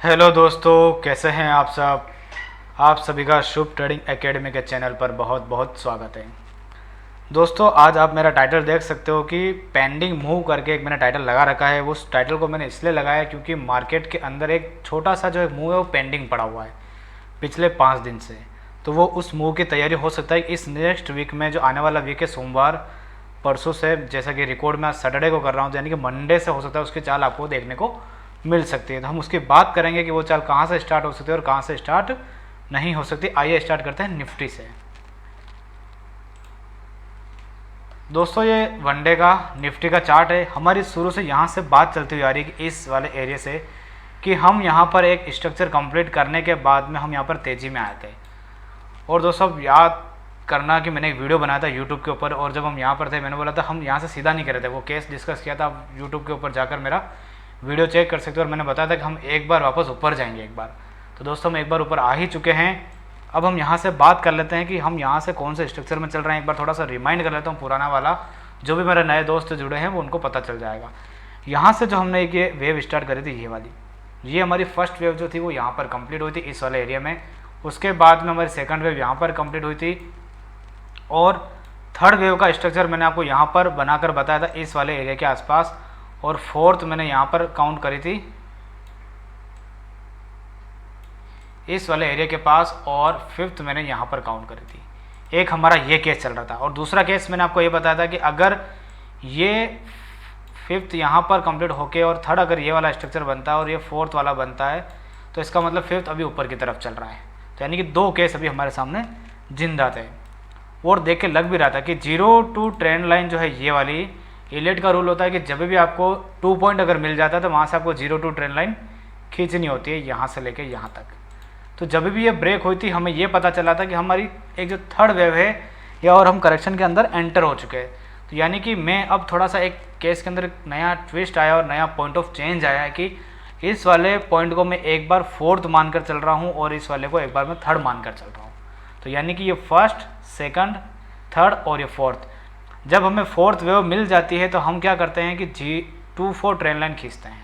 Hello दोस्तों, कैसे हैं आप सब। आप सभी का शुभ ट्रेडिंग एकेडमी के चैनल पर बहुत बहुत स्वागत है। दोस्तों, आज आप मेरा टाइटल देख सकते हो कि पेंडिंग मूव करके एक मैंने टाइटल लगा रखा है। उस टाइटल को मैंने इसलिए लगाया क्योंकि मार्केट के अंदर एक छोटा सा जो एक मूव है वो पेंडिंग पड़ा हुआ है पिछले 5 दिन से। तो वो उस मूव की तैयारी हो सकता है इस नेक्स्ट वीक में, जो आने वाला वीक है, सोमवार परसों से, जैसा कि रिकॉर्ड मैं आज सैटरडे को कर रहा हूँ, तो यानी कि मंडे से हो सकता है उसकी चाल आपको देखने को मिल सकती है। तो हम उसकी बात करेंगे कि वो चाल कहाँ से स्टार्ट हो सकती है और कहाँ से स्टार्ट नहीं हो सकती। आइए स्टार्ट करते हैं निफ्टी से। दोस्तों, ये वनडे का निफ्टी का चार्ट है। हमारी शुरू से यहाँ से बात चलती हुई आ रही है कि इस वाले एरिया से कि हम यहाँ पर एक स्ट्रक्चर कंप्लीट करने के बाद में हम यहाँ पर तेज़ी में आए थे। और दोस्तों, याद करना कि मैंने एक वीडियो बनाया था यूट्यूब के ऊपर, और जब हम यहाँ पर थे मैंने बोला था हम यहाँ से सीधा नहीं कर रहे थे। वो केस डिस्कस किया था, आप यूट्यूब के ऊपर जाकर मेरा वीडियो चेक कर सकते हो। और मैंने बताया था कि हम एक बार वापस ऊपर जाएंगे एक बार। तो दोस्तों, हम एक बार ऊपर आ ही चुके हैं। अब हम यहाँ से बात कर लेते हैं कि हम यहाँ से कौन से स्ट्रक्चर में चल रहे हैं। एक बार थोड़ा सा रिमाइंड कर लेता हूँ पुराना वाला, जो भी मेरे नए दोस्त जुड़े हैं वो उनको पता चल जाएगा। यहाँ से जो हमने ये वेव स्टार्ट करी थी, ये वाली, ये हमारी फर्स्ट वेव जो थी वो यहाँ पर कंप्लीट हुई थी इस वाले एरिया में। उसके बाद में हमारी सेकंड वेव यहाँ पर कंप्लीट हुई थी, और थर्ड वेव का स्ट्रक्चर मैंने आपको यहाँ पर बनाकर बताया था इस वाले एरिया के आसपास, और फोर्थ मैंने यहाँ पर काउंट करी थी इस वाले एरिया के पास, और फिफ्थ मैंने यहाँ पर काउंट करी थी। एक हमारा ये केस चल रहा था, और दूसरा केस मैंने आपको ये बताया था कि अगर ये फिफ्थ यहाँ पर कंप्लीट होके और थर्ड अगर ये वाला स्ट्रक्चर बनता है और ये फोर्थ वाला बनता है, तो इसका मतलब फिफ्थ अभी ऊपर की तरफ चल रहा है। तो यानी कि दो केस अभी हमारे सामने जिंदा थे। और देख के लग भी रहा था कि 0 टू ट्रेंड लाइन जो है ये वाली, इलेट का रूल होता है कि जब भी आपको 2 पॉइंट अगर मिल जाता है तो वहाँ से आपको 0 टू ट्रेंड लाइन खींचनी होती है, यहाँ से लेके यहाँ तक। तो जब भी ये ब्रेक हुई थी हमें ये पता चला था कि हमारी एक जो थर्ड वेव है या और हम करेक्शन के अंदर एंटर हो चुके हैं। तो यानी कि मैं अब थोड़ा सा एक केस के अंदर नया ट्विस्ट आया और नया पॉइंट ऑफ चेंज आया है कि इस वाले पॉइंट को मैं एक बार फोर्थ मानकर चल रहा हूँ और इस वाले को एक बार मैं थर्ड मानकर चल रहा हूँ। तो यानी कि ये फर्स्ट, सेकंड, थर्ड और ये फोर्थ, जब हमें फोर्थ वेव मिल जाती है तो हम क्या करते हैं कि G24 ट्रेंड लाइन खींचते हैं।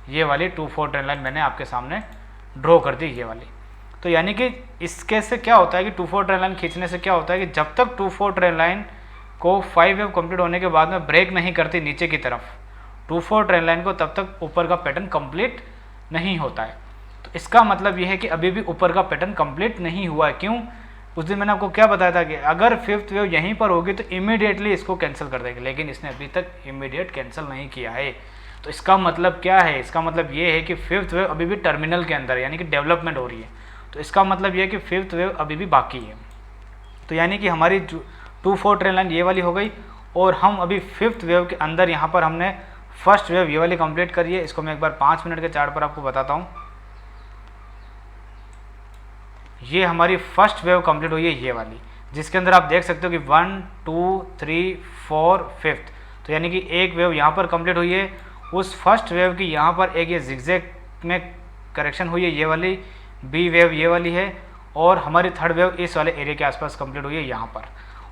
ये वाली 24 ट्रेंड लाइन मैंने आपके सामने ड्रॉ कर दी, ये वाली। तो यानी कि इसके से क्या होता है कि 24 ट्रेंड लाइन खींचने से क्या होता है कि जब तक 24 ट्रेंड लाइन को 5 वेव कंप्लीट होने के बाद में ब्रेक नहीं करती नीचे की तरफ 24 ट्रेंड लाइन को, तब तक ऊपर का पैटर्न कंप्लीट नहीं होता है। तो इसका मतलब ये है कि अभी भी ऊपर का पैटर्न कंप्लीट नहीं हुआ है। क्यों? उस दिन मैंने आपको क्या बताया था कि अगर फिफ्थ वेव यहीं पर होगी तो इमीडिएटली इसको कैंसिल कर देंगे, लेकिन इसने अभी तक इमीडिएट कैंसिल नहीं किया है। तो इसका मतलब क्या है? इसका मतलब ये है कि फिफ्थ वेव अभी भी टर्मिनल के अंदर है, यानी कि डेवलपमेंट हो रही है। तो इसका मतलब ये है कि फिफ्थ वेव अभी भी बाकी है। तो यानी कि हमारी 24 ट्रेंड लाइन ये वाली हो गई, और हम अभी फिफ्थ वेव के अंदर यहाँ पर हमने फर्स्ट वेव ये वाली कंप्लीट करी है। इसको मैं एक बार 5 मिनट के चार्ट पर आपको बताता हूँ। ये हमारी फर्स्ट वेव कंप्लीट हुई है ये वाली, जिसके अंदर आप देख सकते हो कि 1 2 3 4 फिफ्थ। तो यानी कि एक वेव यहाँ पर कंप्लीट हुई है। उस फर्स्ट वेव की यहाँ पर एक ये जिगजैग में करेक्शन हुई है, ये वाली बी वेव ये वाली है, और हमारी थर्ड वेव इस वाले एरिया के आसपास कंप्लीट हुई है यहाँ पर,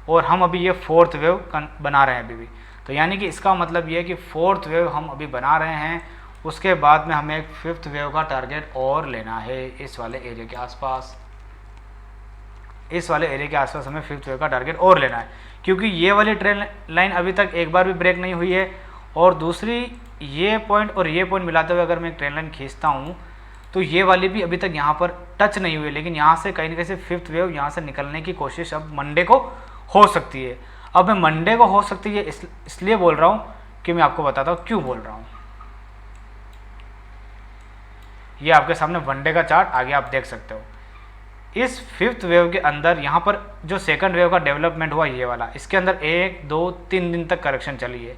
और हम अभी ये फोर्थ वेव बना रहे हैं अभी भी। तो यानी कि इसका मतलब ये है कि फोर्थ वेव हम अभी बना रहे हैं। उसके बाद में हमें एक फिफ्थ वेव का टारगेट और लेना है इस वाले एरिया के आसपास। इस वाले एरिया के आसपास हमें फिफ्थ वेव का टारगेट और लेना है, क्योंकि ये वाली ट्रेंड लाइन अभी तक एक बार भी ब्रेक नहीं हुई है। और दूसरी, ये पॉइंट और ये पॉइंट मिलाते हुए अगर मैं एक ट्रेंड लाइन खींचता हूँ तो ये वाली भी अभी तक यहाँ पर टच नहीं हुई है, लेकिन यहाँ से कहीं ना कहीं से फिफ्थ वेव यहाँ से निकलने की कोशिश अब मंडे को हो सकती है। अब मैं मंडे को हो सकती है इसलिए बोल रहा हूँ कि मैं आपको बताता हूँ क्यों बोल रहा हूँ। ये आपके सामने वनडे का चार्ट आगे आप देख सकते हो। इस फिफ्थ वेव के अंदर यहाँ पर जो सेकंड वेव का डेवलपमेंट हुआ ये वाला, इसके अंदर 1 2 3 दिन तक करेक्शन चली है।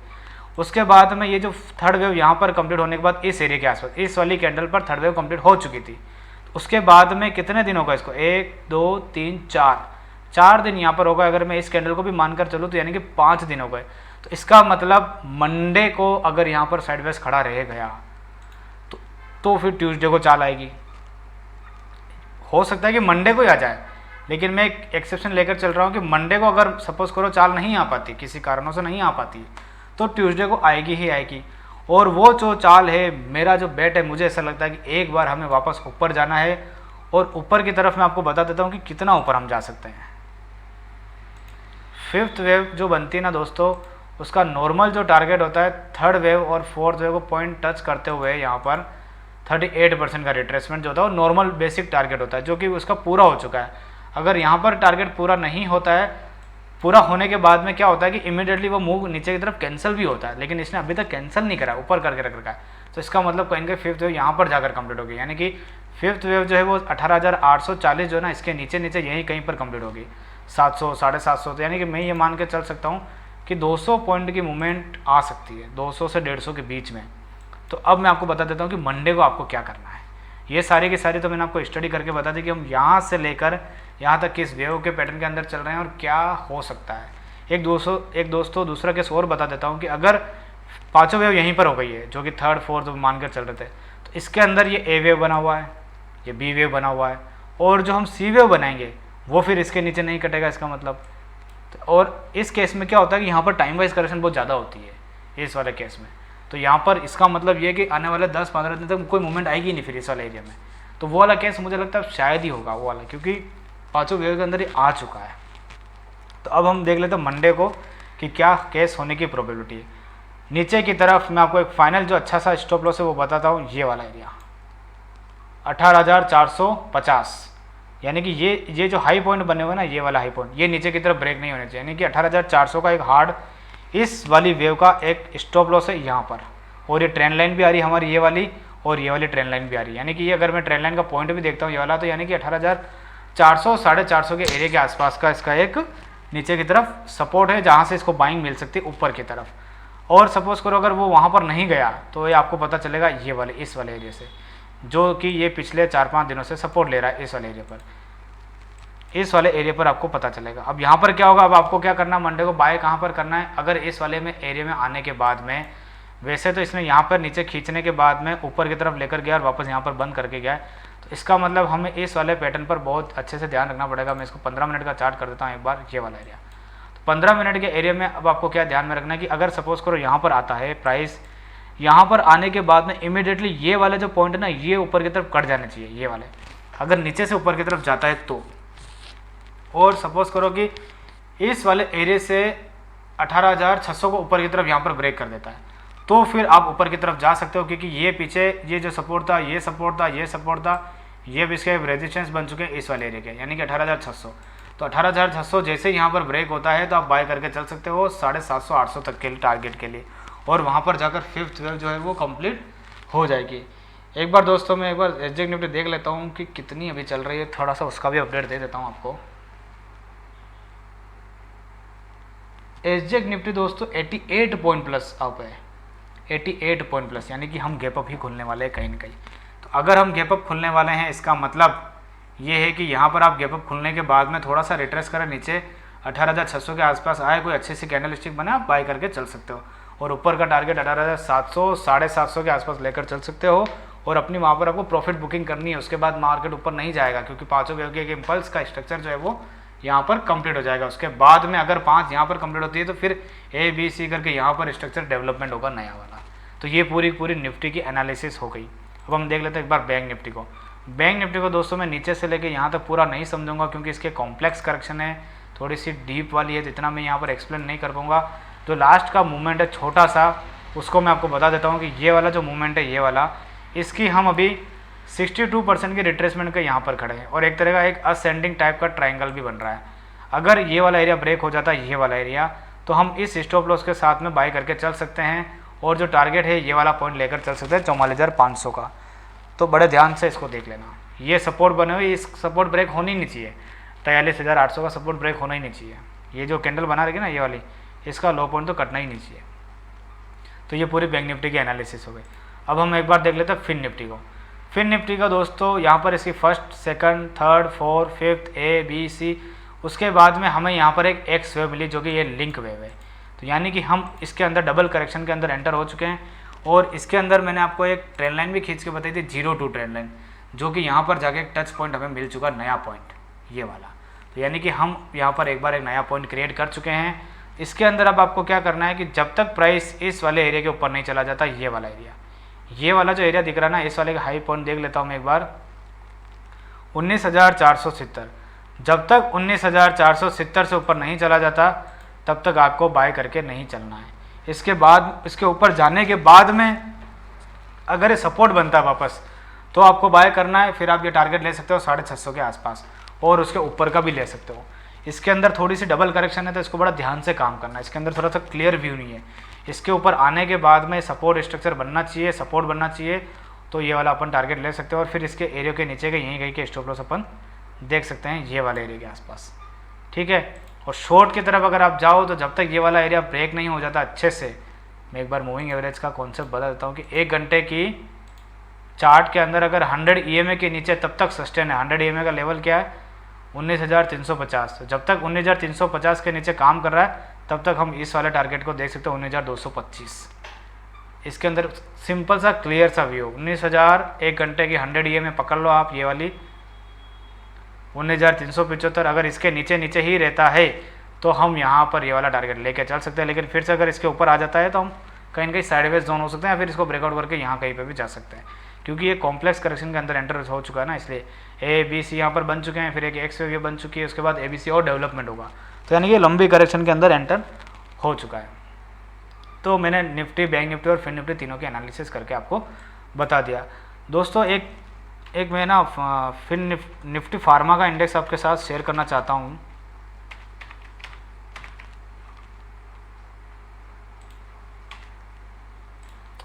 उसके बाद में ये जो थर्ड वेव यहाँ पर कंप्लीट होने के बाद इस एरिया के आसपास इस वाली कैंडल पर थर्ड वेव कंप्लीट हो चुकी थी। उसके बाद में कितने दिन होगा इसको? 1 2 3 4 दिन यहाँ पर होगा। अगर मैं इस कैंडल को भी मानकर चलूँ तो यानी कि 5 दिन हो गए। तो इसका मतलब मंडे को अगर यहाँ पर साइडवेज खड़ा रह गया तो फिर ट्यूसडे को चाल आएगी। हो सकता है कि मंडे को ही आ जाए, लेकिन मैं एक एक्सेप्शन लेकर चल रहा हूँ कि मंडे को अगर सपोज करो चाल नहीं आ पाती, किसी कारणों से नहीं आ पाती, तो ट्यूसडे को आएगी ही आएगी। और वो जो चाल है, मेरा जो बेट है, मुझे ऐसा लगता है कि एक बार हमें वापस ऊपर जाना है। और ऊपर की तरफ मैं आपको बता देता हूँ कि कितना ऊपर हम जा सकते हैं। फिफ्थ वेव जो बनती है ना दोस्तों, उसका नॉर्मल जो टारगेट होता है थर्ड वेव और फोर्थ वेव को पॉइंट टच करते हुए यहाँ पर 38% का रिट्रेसमेंट जो होता है वो नॉर्मल बेसिक टारगेट होता है, जो कि उसका पूरा हो चुका है। अगर यहाँ पर टारगेट पूरा नहीं होता है, पूरा होने के बाद में क्या होता है कि इमीडिएटली वो मूव नीचे की तरफ कैंसिल भी होता है, लेकिन इसने अभी तक कैंसिल नहीं करा, ऊपर करके रख रखा है। तो इसका मतलब कहेंगे फिफ्थ वेव यहाँ पर जाकर कंप्लीट होगी, यानी कि फिफ्थ वेव जो है वो 18,840 जो है ना, इसके नीचे नीचे यहीं कहीं पर कंप्लीट होगी, 700 750। तो यानी कि मैं ये मान के चल सकता हूँ कि 200 पॉइंट की मूवमेंट आ सकती है, 200 से 150 के बीच में। तो अब मैं आपको बता देता हूँ कि मंडे को आपको क्या करना है। ये सारी की सारी तो मैंने आपको स्टडी करके बता दी कि हम यहाँ से लेकर यहाँ तक किस वेव के पैटर्न के अंदर चल रहे हैं और क्या हो सकता है। एक दोस्तों दूसरा केस और बता देता हूँ कि अगर पांचों वेव यहीं पर हो गई है, जो कि थर्ड फोर्थ मानकर चल रहे थे, तो इसके अंदर ये ए वेव बना हुआ है, ये बी वेव बना हुआ है, और जो हम सी वेव बनाएंगे वो फिर इसके नीचे नहीं कटेगा, इसका मतलब। और इस केस में क्या होता है कि यहाँ पर टाइम वाइज करेक्शन बहुत ज़्यादा होती है इस वाले केस में। तो यहाँ पर इसका मतलब ये कि आने वाले 10-15 दिन तक कोई मूवमेंट आएगी नहीं फिर इस वाले एरिया में। तो वो वाला केस मुझे लगता है शायद ही होगा वो वाला, क्योंकि पाँचों वेव के अंदर ये आ चुका है। तो अब हम देख लेते हैं मंडे को कि क्या केस होने की प्रोबेबिलिटी है। नीचे की तरफ मैं आपको एक फाइनल जो अच्छा सा स्टॉप लॉस है वो बताता हूँ, ये वाला एरिया 18,450, यानी कि ये जो हाई पॉइंट बने हुए ना, ये वाला हाई पॉइंट, ये नीचे की तरफ ब्रेक नहीं होने चाहिए, यानी कि 18,400 का एक हार्ड इस वाली वेव का एक स्टॉप लॉस है यहाँ पर। और ये ट्रेंड लाइन भी आ रही है हमारी, ये वाली, और ये वाली ट्रेंड लाइन भी आ रही है, यानी कि ये अगर मैं ट्रेंड लाइन का पॉइंट भी देखता हूँ ये वाला, तो यानी कि 18,400 450 के एरिया के आसपास का इसका एक नीचे की तरफ सपोर्ट है, जहाँ से इसको बाइंग मिल सकती है ऊपर की तरफ। और सपोज करो अगर वो वहाँ पर नहीं गया तो ये आपको पता चलेगा ये वाले इस वाले एरिया से, जो कि ये पिछले 4-5 दिनों से सपोर्ट ले रहा है इस वाले एरिया पर, इस वाले एरिया पर आपको पता चलेगा। अब यहाँ पर क्या होगा, अब आपको क्या करना है, मंडे को बाय कहाँ पर करना है। अगर इस वाले में एरिया में आने के बाद में, वैसे तो इसने यहाँ पर नीचे खींचने के बाद में ऊपर की तरफ लेकर गया और वापस यहाँ पर बंद करके गया, तो इसका मतलब हमें इस वाले पैटर्न पर बहुत अच्छे से ध्यान रखना पड़ेगा। मैं इसको 15 मिनट का चार्ट कर देता हूँ एक बार, ये वाला एरिया। तो 15 मिनट के एरिया में अब आपको क्या ध्यान में रखना है कि अगर सपोज करो यहाँ पर आता है प्राइस, यहाँ पर आने के बाद में इमीडिएटली ये वाले जो पॉइंट है ना, ये ऊपर की तरफ कट जाने चाहिए, ये वाले। अगर नीचे से ऊपर की तरफ जाता है तो, और सपोज करो कि इस वाले एरिया से 18,600 को ऊपर की तरफ यहाँ पर ब्रेक कर देता है, तो फिर आप ऊपर की तरफ जा सकते हो, क्योंकि ये पीछे ये जो सपोर्ट था, ये सपोर्ट था, ये सपोर्ट था, ये भी इसके रेजिस्टेंस बन चुके हैं इस वाले एरिया के, यानी कि 18,600। तो 18,600 जैसे ही यहाँ पर ब्रेक होता है तो आप बाय करके चल सकते हो 750-800 तक के लिए टारगेट के लिए, और वहाँ पर जाकर फिफ्थ वेव जो है वो कंप्लीट हो जाएगी। एक बार दोस्तों मैं एक बार एसजेक निफ्टी देख लेता हूँ कि कितनी अभी चल रही है, थोड़ा सा उसका भी अपडेट दे देता हूँ आपको। एसजेक निफ्टी दोस्तों 88 पॉइंट प्लस अप है, 88 पॉइंट प्लस, यानी कि हम गैप अप ही खुलने वाले हैं कहीं ना कहीं। तो अगर हम गैप अप खुलने वाले हैं, इसका मतलब ये है कि यहाँ पर आप गैप अप खुलने के बाद में थोड़ा सा रिट्रेस करें, नीचे 18,600 के आसपास आए, कोई अच्छी सी कैंडल स्टिक बने, आप बाय करके चल सकते हो। और ऊपर का टारगेट 18,700 750 के आसपास लेकर चल सकते हो, और अपनी वहाँ पर आपको प्रॉफिट बुकिंग करनी है। उसके बाद मार्केट ऊपर नहीं जाएगा, क्योंकि पाँचों वेव के एक इम्पल्स का स्ट्रक्चर जो है वो यहाँ पर कंप्लीट हो जाएगा। उसके बाद में अगर 5 यहाँ पर कंप्लीट होती है तो फिर ABC करके यहाँ पर स्ट्रक्चर डेवलपमेंट होगा नया वाला। तो ये पूरी निफ्टी की एनालिसिस हो गई। अब हम देख लेते हैं एक बार बैंक निफ्टी को। बैंक निफ्टी को दोस्तों मैं नीचे से लेके यहाँ तक पूरा नहीं समझूंगा, क्योंकि इसके कॉम्प्लेक्स करेक्शन है, थोड़ी सी डीप वाली है, तो इतना मैं यहाँ पर एक्सप्लेन नहीं कर पाऊँगा। जो लास्ट का मूवमेंट है छोटा सा, उसको मैं आपको बता देता हूँ कि ये वाला जो मूवमेंट है, ये वाला, इसकी हम अभी 62% के रिट्रेसमेंट के यहाँ पर खड़े हैं, और एक तरह का एक असेंडिंग टाइप का ट्राइंगल भी बन रहा है। अगर ये वाला एरिया ब्रेक हो जाता है, ये वाला एरिया, तो हम इस स्टॉप लॉस के साथ में बाय करके चल सकते हैं, और जो टारगेट है ये वाला पॉइंट लेकर चल सकते हैं 44,500 का। तो बड़े ध्यान से इसको देख लेना। ये सपोर्ट बने हुए, इस सपोर्ट ब्रेक होनी नहीं चाहिए, 43,800 का सपोर्ट ब्रेक होना ही नहीं चाहिए। ये जो कैंडल बना रही है ना ये वाली, इसका लो पॉइंट तो कटना ही नहीं चाहिए। तो ये पूरी बैंक निफ्टी की एनालिसिस हो गई। अब हम एक बार देख लेते हैं फिन निफ्टी को। फिन निफ्टी का दोस्तों यहाँ पर इसकी first, second, third, fourth, fifth, ABC, उसके बाद में हमें यहाँ पर एक एक्स वेव मिली, जो कि ये लिंक वेव है। तो यानी कि हम इसके अंदर डबल करेक्शन के अंदर एंटर हो चुके हैं, और इसके अंदर मैंने आपको एक ट्रेंड लाइन भी खींच के बताई थी, 0-2 ट्रेंड लाइन, जो कि यहाँ पर जाके एक टच पॉइंट हमें मिल चुका, नया पॉइंट ये वाला। तो यानी कि हम यहाँ पर एक बार एक नया पॉइंट क्रिएट कर चुके हैं। इसके अंदर अब आपको क्या करना है कि जब तक प्राइस इस वाले एरिया के ऊपर नहीं चला जाता, ये वाला एरिया, ये वाला जो एरिया दिख रहा है ना, इस वाले का हाई पॉइंट देख लेता हूँ मैं एक बार, 19,470, जब तक 19,470 से ऊपर नहीं चला जाता तब तक आपको बाय करके नहीं चलना है। इसके बाद, इसके ऊपर जाने के बाद में अगर ये सपोर्ट बनता है वापस तो आपको बाय करना है। फिर आप ये टारगेट ले सकते हो 650 के आसपास, और उसके ऊपर का भी ले सकते हो। इसके अंदर थोड़ी सी डबल करेक्शन है तो इसको बड़ा ध्यान से काम करना है। इसके अंदर थोड़ा सा क्लियर व्यू नहीं है। इसके ऊपर आने के बाद में सपोर्ट स्ट्रक्चर बनना चाहिए, सपोर्ट बनना चाहिए, तो ये वाला अपन टारगेट ले सकते हो। और फिर इसके एरिया के नीचे के यहीं कहीं के स्टॉप लॉस अपन देख सकते हैं ये वाले एरिया के आसपास, ठीक है। और शॉर्ट की तरफ अगर आप जाओ तो जब तक ये वाला एरिया ब्रेक नहीं हो जाता अच्छे से, मैं एक बार मूविंग एवरेज का कॉन्सेप्ट बता देता हूँ कि 1 घंटे की चार्ट के अंदर अगर 100 EMA के नीचे तब तक सस्टेन है। 100 EMA का लेवल क्या है? 19,350। जब तक 19,350 के नीचे काम कर रहा है तब तक हम इस वाले टारगेट को देख सकते हैं 19,225। इसके अंदर सिंपल सा क्लियर सा व्यू, 19,000 1 घंटे की 100 EMA पकड़ लो आप, ये वाली 19,375। अगर इसके नीचे नीचे ही रहता है तो हम यहाँ पर ये वाला टारगेट लेके चल सकते हैं। लेकिन फिर से अगर इसके ऊपर आ जाता है तो हम कहीं ना कहीं साइडवेज जोन हो सकते हैं, या फिर इसको ब्रेकआउट करके यहाँ कहीं पे भी जा सकते हैं, क्योंकि ये कॉम्प्लेक्स करेक्शन के अंदर एंटर हो चुका है ना। इसलिए ABC यहाँ पर बन चुके हैं, फिर एक एक्स वेव बन चुकी है, उसके बाद ABC और डेवलपमेंट होगा, तो यानी कि लंबी करेक्शन के अंदर एंटर हो चुका है। तो मैंने निफ्टी, बैंक निफ्टी और फिन निफ्टी तीनों के एनालिसिस करके आपको बता दिया। दोस्तों एक मैं ना फिन निफ्टी फार्मा का इंडेक्स आपके साथ शेयर करना चाहता हूँ।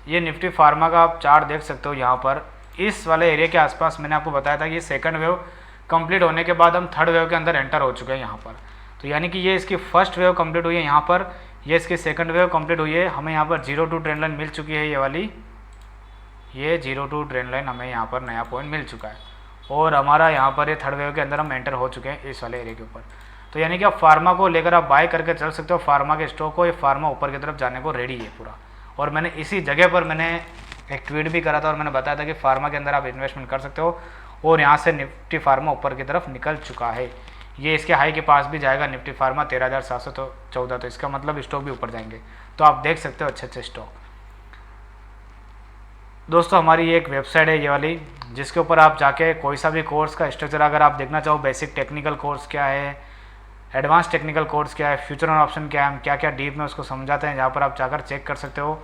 ये निफ्टी फार्मा का आप चार्ट देख सकते हो। यहाँ पर इस वाले एरिया के आसपास मैंने आपको बताया था कि ये सेकंड वेव कंप्लीट होने के बाद हम थर्ड वेव के अंदर एंटर हो चुके हैं यहाँ पर। तो यानी कि ये इसकी फर्स्ट वेव कंप्लीट हुई है यहाँ पर, ये इसकी सेकंड वेव कंप्लीट हुई है। हमें यहाँ पर 0-2 ट्रेंड लाइन मिल चुकी है, ये वाली, ये 0-2 ट्रेंड लाइन हमें यहाँ पर नया पॉइंट मिल चुका है, और हमारा यहाँ पर ये थर्ड वेव के अंदर हम एंटर हो चुके हैं इस वाले एरिया के ऊपर। तो यानी कि आप फार्मा को लेकर आप बाय करके चल सकते हो। फार्मा के स्टॉक को, ये फार्मा ऊपर की तरफ जाने को रेडी है पूरा। और मैंने इसी जगह पर मैंने एक ट्वीट भी करा था और मैंने बताया था कि फार्मा के अंदर आप इन्वेस्टमेंट कर सकते हो, और यहाँ से निफ्टी फार्मा ऊपर की तरफ निकल चुका है। ये इसके हाई के पास भी जाएगा निफ्टी फार्मा 13,714, तो इसका मतलब स्टॉक भी ऊपर जाएंगे। तो आप देख सकते हो अच्छे अच्छे स्टॉक। दोस्तों हमारी एक वेबसाइट है ये वाली, जिसके ऊपर आप जाके कोई सा भी कोर्स का स्ट्रक्चर अगर आप देखना चाहो, बेसिक टेक्निकल कोर्स क्या है, एडवांस टेक्निकल कोर्स क्या है, फ्यूचर और ऑप्शन क्या है, हम क्या क्या डीप में उसको समझाते हैं, जहाँ पर आप जाकर चेक कर सकते हो।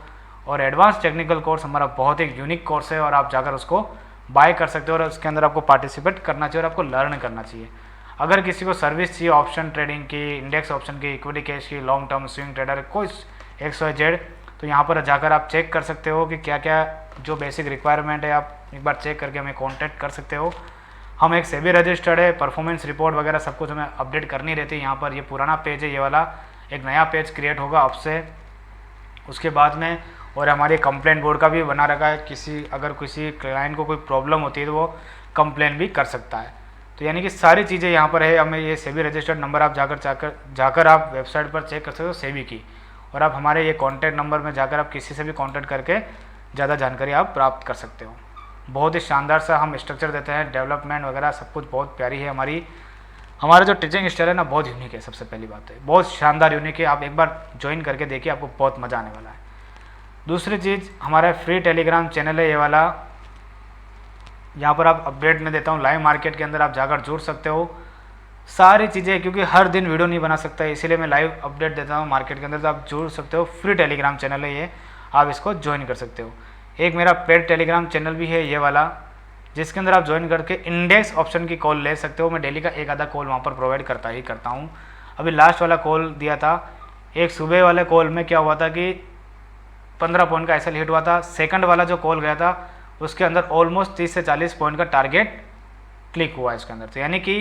और एडवांस टेक्निकल कोर्स हमारा बहुत एक यूनिक कोर्स है, और आप जाकर उसको बाय कर सकते हो, और उसके अंदर आपको पार्टिसिपेट करना चाहिए और आपको लर्न करना चाहिए। अगर किसी को सर्विस चाहिए ऑप्शन ट्रेडिंग की, इंडेक्स ऑप्शन की, इक्विटी कैश की, लॉन्ग टर्म स्विंग ट्रेडर, कोई XYZ, तो यहाँ पर जाकर आप चेक कर सकते हो कि क्या क्या जो बेसिक रिक्वायरमेंट है, आप एक बार चेक करके हमें कॉन्टैक्ट कर सकते हो। हम एक सेबी रजिस्टर्ड है, परफॉर्मेंस रिपोर्ट वगैरह सब कुछ हमें अपडेट करनी रहती है। यहाँ पर ये पुराना पेज है, ये वाला एक नया पेज क्रिएट होगा आपसे उसके बाद में। और हमारे कंप्लेंट बोर्ड का भी बना रखा है, अगर किसी क्लाइंट को कोई प्रॉब्लम होती है तो वो कंप्लेंट भी कर सकता है। तो यानी कि सारी चीज़ें यहाँ पर है। हमें ये सेबी रजिस्टर्ड नंबर आप जाकर आप वेबसाइट पर चेक कर सकते हो सेबी की, और आप हमारे ये कॉन्टैक्ट नंबर में जाकर आप किसी से भी कॉन्टैक्ट करके ज़्यादा जानकारी आप प्राप्त कर सकते हो। बहुत ही शानदार सा हम स्ट्रक्चर देते हैं, डेवलपमेंट वगैरह सब कुछ बहुत प्यारी है हमारा जो टीचिंग स्टाइल है ना, बहुत यूनिक है। सबसे पहली बात है बहुत शानदार यूनिक है, आप एक बार ज्वाइन करके देखिए, आपको बहुत मज़ा आने वाला है। दूसरी चीज़, हमारा फ्री टेलीग्राम चैनल है ये वाला, यहाँ पर आप अपडेट में देता हूँ लाइव मार्केट के अंदर, आप जाकर जुड़ सकते हो सारी चीज़ें, क्योंकि हर दिन वीडियो नहीं बना सकता, इसीलिए मैं लाइव अपडेट देता हूँ मार्केट के अंदर। तो आप जुड़ सकते हो, फ्री टेलीग्राम चैनल है ये, आप इसको ज्वाइन कर सकते हो। एक मेरा पेड टेलीग्राम चैनल भी है ये वाला, जिसके अंदर आप ज्वाइन करके इंडेक्स ऑप्शन की कॉल ले सकते हो। मैं डेली का एक आधा कॉल वहाँ पर प्रोवाइड करता हूँ। अभी लास्ट वाला कॉल दिया था, एक सुबह वाले कॉल में क्या हुआ था कि 15 पॉइंट का एसएल हिट हुआ था। सेकंड वाला जो कॉल गया था उसके अंदर ऑलमोस्ट 30 से 40 पॉइंट का टारगेट क्लिक हुआ इसके अंदर। तो यानी कि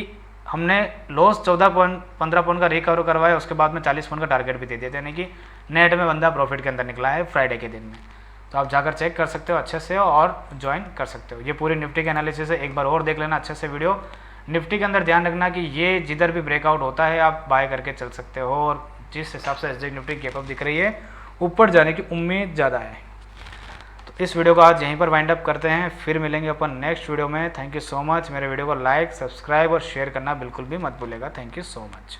हमने लॉस 15 पॉइंट का रिकवर करवाया, उसके बाद में 40 पॉइंट का टारगेट भी दे दिया, यानी कि नेट में बंदा प्रॉफिट के अंदर निकला है फ्राइडे के दिन में। तो आप जाकर चेक कर सकते हो अच्छे से और ज्वाइन कर सकते हो। ये पूरी निफ्टी के एनालिसिस है, एक बार और देख लेना अच्छे से वीडियो। निफ्टी के अंदर ध्यान रखना कि ये जिधर भी ब्रेकआउट होता है आप बाय करके चल सकते हो, और जिस हिसाब से एसजी निफ्टी गैप अप दिख रही है ऊपर जाने की उम्मीद ज़्यादा है। तो इस वीडियो को आज यहीं पर वाइंड अप करते हैं, फिर मिलेंगे अपन नेक्स्ट वीडियो में। Thank you so much. मेरे वीडियो को लाइक, सब्सक्राइब और शेयर करना बिल्कुल भी मत भूलेगा। Thank you so much.